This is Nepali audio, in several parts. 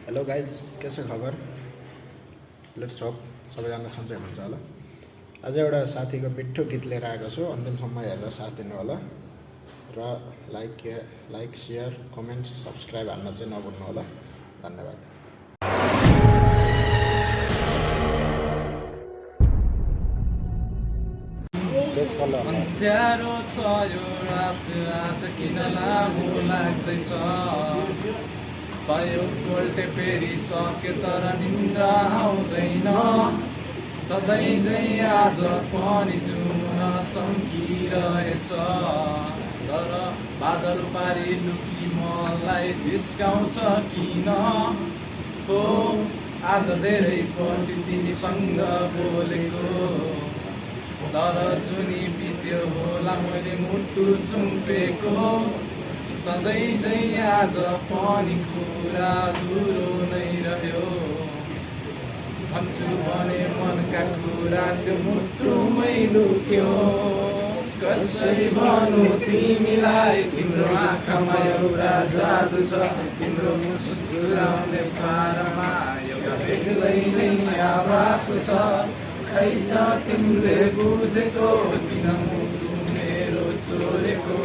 हेलो गाइज, के छ खबर? लेट्स होप सबैजना सन्चै हुनुहुन्छ होला। आज एउटा साथीको मिठो गीत लिएर आएको छु, अन्तिमसम्म हेरेर साथ दिनु होला र लाइक सेयर कमेन्ट सब्सक्राइब हान्न चाहिँ नभुल्नु होला। धन्यवाद। अँध्यारो छ यो रात आज किन लामो लाग्दैछ, सयौँपल्ट फेरि सक्यो तर निन्द्रा आउँदैन। सधैँ झै आज पनि जुन चम्किरहेछ, तर बादल पारी लुकी मलाई जिस्काउँछ किन? हो आज धेरै पछि तिमीसँग बोलेको, तर जुनी बित्यो होला मैले मुटु सुम्पेको। सधैँ झै आज पनि कुरा धुरो नै रह्यो, भन्छु भने मनका कुरा त्यो मुटुमै लुक्यो। कसरी भनौँ तिमीलाई, तिम्रो आँखामा एउटा जादु छ, तिम्रो मुस्कुराउने पारामा एउटा बेग्लै नै आभास छ। खै त तिमीले बुझेको किन मुटु मेरो चोरेको?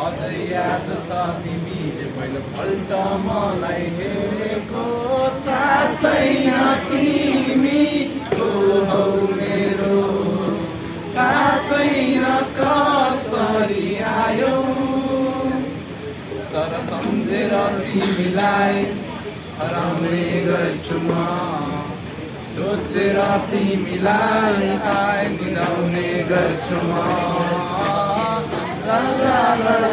अझै याद छ तिमीले पहिलोपल्ट मलाई हेरेको, थाहा छैन तिमी को हौ मेरो, थाहा छैन कसरी आयो, तर सम्झेर तिमीलाई हराउने गर्छु म, सोचेर तिमीलाई मिलाउने गर्छु म। ला ला ला ला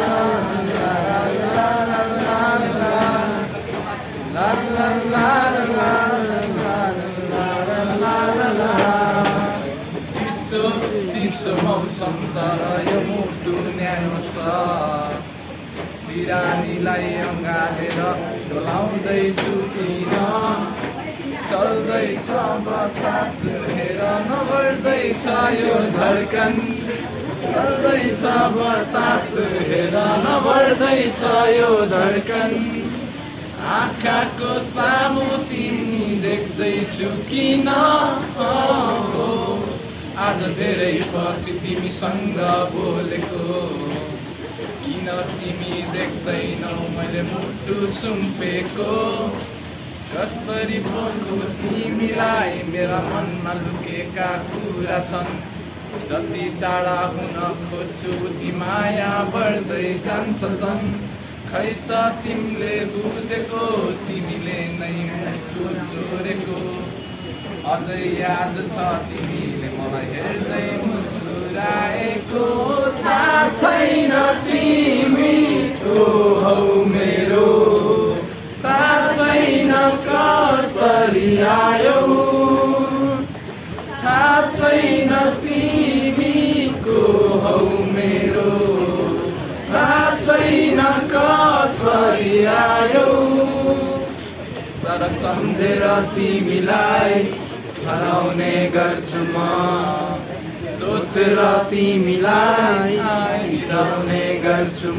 ला ला ला। चिसो चिसो मौसम तर यो मुटु न्यानो छ, सिरानीलाई अँगालेर डोलाउँदैछु किन? चल्दैछ बतास हेर नबढ्दैछ यो धड्कन, चल्दैछ बतास हेर नबढ्दैछ यो धड्कन। आँखाको सामु तिमी देख्दैछु किन? हो आज धेरै पछि तिमीसँग बोलेको, किन तिमी देख्दैनौ मैले मुटु सुम्पेको? कसरी बोल्नु तिमीलाई, मेरा मनमा लुकेका कुरा छन्, जति टाढा हुन खोज्छु ती माया बढ्दै जान्छ झन्। खै त तिमीले बुझेको, तिमीले नै मुटु चोरेको। अझै याद छ तिमीले मलाई हेर्दै मुस्कुराएको, थाहा छैन तिमी को हौ मेरो, थाहा छैन कसरी आयो, थाहा छैन तिमी को हौ मेरो, थाहा छैन कसरी आयो, तर सम्झेर तिमीलाई हराउने गर्छु म, सोचेर तिमीलाई मिलाउने गर्छु म।